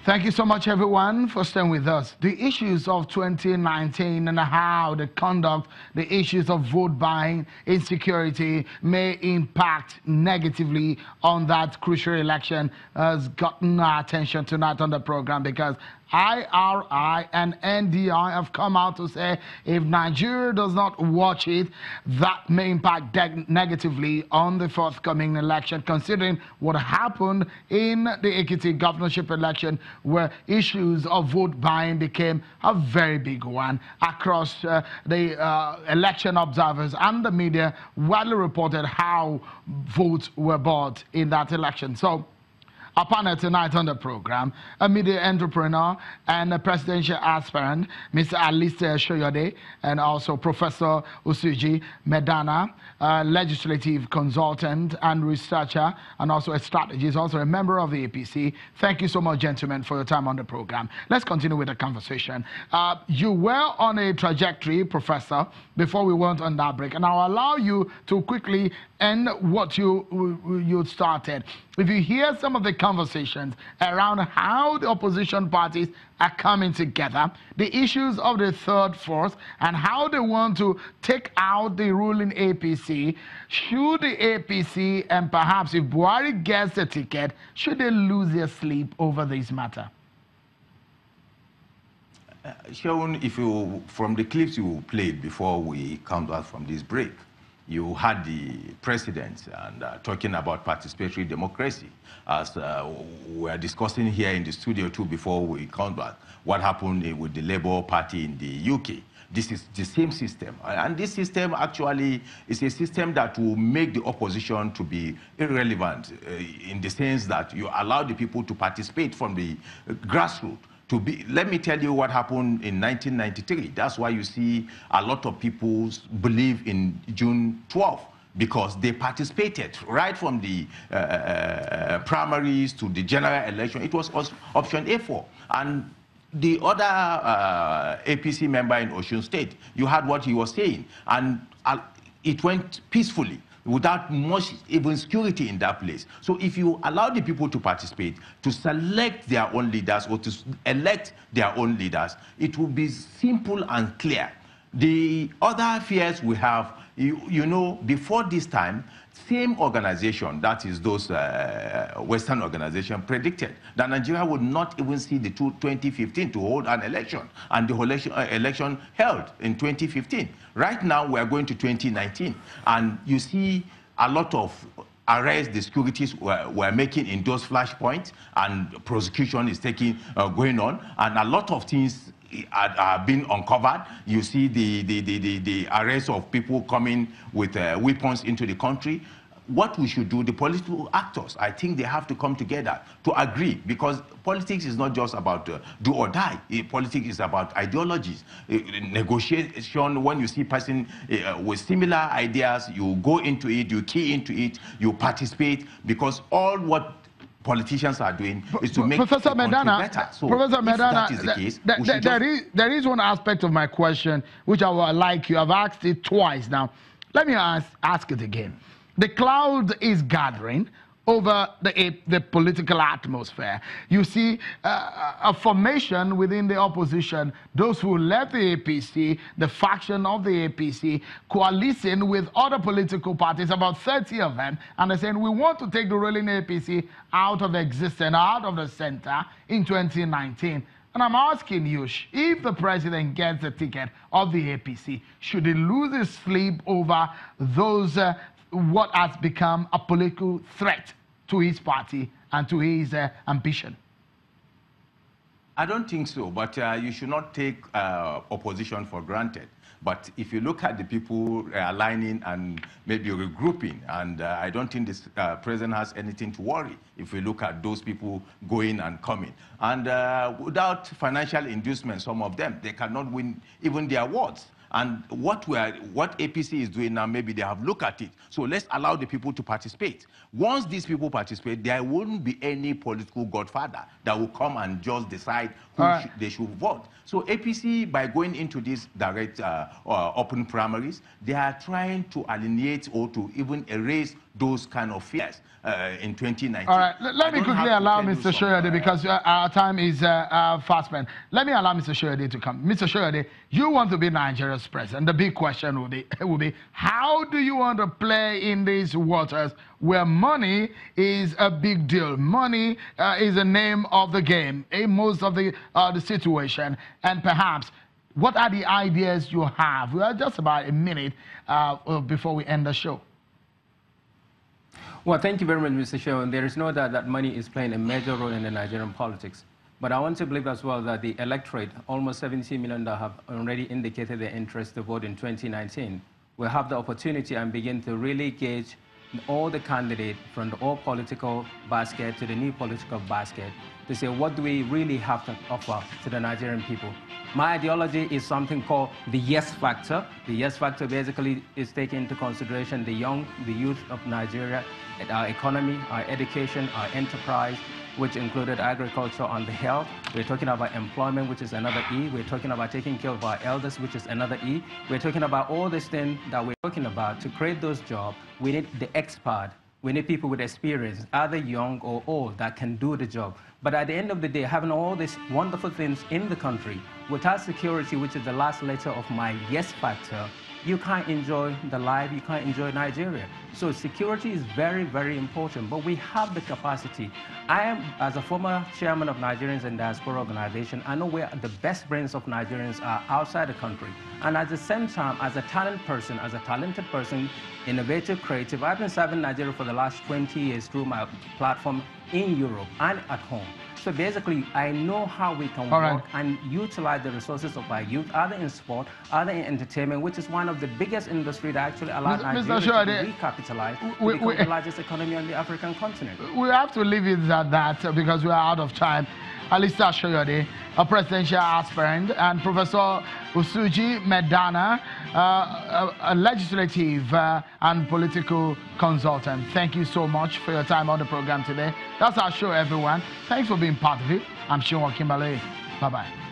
Thank you so much, everyone, for staying with us. The issues of 2019 and how the conduct, the issues of vote buying, insecurity may impact negatively on that crucial election has gotten our attention tonight on the program because IRI and NDI have come out to say if Nigeria does not watch it, that may impact negatively on the forthcoming election, considering what happened in the Ekiti governorship election, where issues of vote buying became a very big one across the election observers and the media widely reported how votes were bought in that election. So our panel tonight on the program, a media entrepreneur and a presidential aspirant, Mr. Alistair Shoyode, and also Professor Usuji Medaner, a legislative consultant and researcher, and also a strategist, also a member of the APC. Thank you so much, gentlemen, for your time on the program. Let's continue with the conversation. You were on a trajectory, Professor, before we went on that break, and I'll allow you to quickly end what you started. If you hear some of the conversations around how the opposition parties are coming together, the issues of the third force, and how they want to take out the ruling APC, should the APC, and perhaps if Buhari gets the ticket, should they lose their sleep over this matter? Shaun, if you, from the clips you played before we come back from this break, you had the president and talking about participatory democracy, as we are discussing here in the studio too before we come back, what happened with the Labour Party in the UK. This is the same system, and this system actually is a system that will make the opposition to be irrelevant in the sense that you allow the people to participate from the grassroots. Let me tell you what happened in 1993. That's why you see a lot of people believe in June 12th, because they participated right from the primaries to the general election. It was option A4. And the other APC member in Osun State, you heard what he was saying, and it went peacefully, without much even security in that place. So if you allow the people to participate, to select their own leaders or to elect their own leaders, it will be simple and clear. The other fears we have, you know, before this time, same organization, that is those Western organizations, predicted that Nigeria would not even see the 2015 to hold an election, and the whole election held in 2015. Right now, we are going to 2019, and you see a lot of arrests the securities were making in those flashpoints, and prosecution is going on, and a lot of things are being uncovered. You see the arrest of people coming with weapons into the country. What we should do, the political actors, I think they have to come together to agree, because politics is not just about do or die. Politics is about ideologies. Negotiation, when you see a person with similar ideas, you go into it, you key into it, you participate, because all what politicians are doing is to make Professor Medaner, better. So Professor Medaner, if that is the case, there is one aspect of my question which I would like you. I've asked it twice now. Let me ask it again. The cloud is gathering over the political atmosphere. You see a formation within the opposition, those who left the APC, the faction of the APC, coalescing with other political parties, about 30 of them, and they're saying, we want to take the ruling APC out of existence, out of the center in 2019. And I'm asking you, if the president gets the ticket of the APC, should he lose his sleep over those what has become a political threat to his party and to his ambition? I don't think so, but you should not take opposition for granted. But if you look at the people aligning and maybe regrouping, and I don't think this president has anything to worry if we look at those people going and coming. And without financial inducement, some of them, they cannot win even the awards. And what APC is doing now, maybe they have looked at it. So let's allow the people to participate. Once these people participate, there won't be any political godfather that will come and just decide who they should vote. So APC, by going into these direct open primaries, they are trying to alienate or to even erase those kind of fears in 2019. All right, let me quickly allow Mr. Shoyode, because our time is fast spent. Let me allow Mr. Shoyode to come. Mr. Shoyode, you want to be Nigeria's president. The big question will be how do you want to play in these waters where money is a big deal? Money is the name of the game in most of the situation, and perhaps what are the ideas you have? We are just about a minute before we end the show. Well, thank you very much, Mr. Sharon. There is no doubt that money is playing a major role in the Nigerian politics. But I want to believe as well that the electorate, almost 70 million that have already indicated their interest to vote in 2019, will have the opportunity and begin to really gauge all the candidates from the old political basket to the new political basket to say, what do we really have to offer to the Nigerian people? My ideology is something called the yes factor. The yes factor basically is taking into consideration the youth of Nigeria, our economy, our education, our enterprise, which included agriculture and the health. We're talking about employment, which is another E. We're talking about taking care of our elders, which is another E. We're talking about all these things that we're talking about. To create those jobs, we need the expert. We need people with experience, either young or old, that can do the job. But at the end of the day, having all these wonderful things in the country, without security, which is the last letter of my yes factor, you can't enjoy the life, you can't enjoy Nigeria. So security is very, very important, but we have the capacity. I am, as a former chairman of Nigerians in Diaspora Organization, I know where the best brains of Nigerians are outside the country. And at the same time, as a talented person, innovative, creative, I've been serving Nigeria for the last 20 years through my platform in Europe and at home. So basically, I know how we can work and utilize the resources of our youth, either in sport, either in entertainment, which is one of the biggest industries that actually allows Nigeria to recapitalize to become the largest economy on the African continent. We have to leave it at that because we are out of time. Alista Shoyode, a presidential aspirant, and Professor Usuji Medaner, a legislative and political consultant. Thank you so much for your time on the program today. That's our show, everyone. Thanks for being part of it. I'm Sean Kimberley. Bye-bye.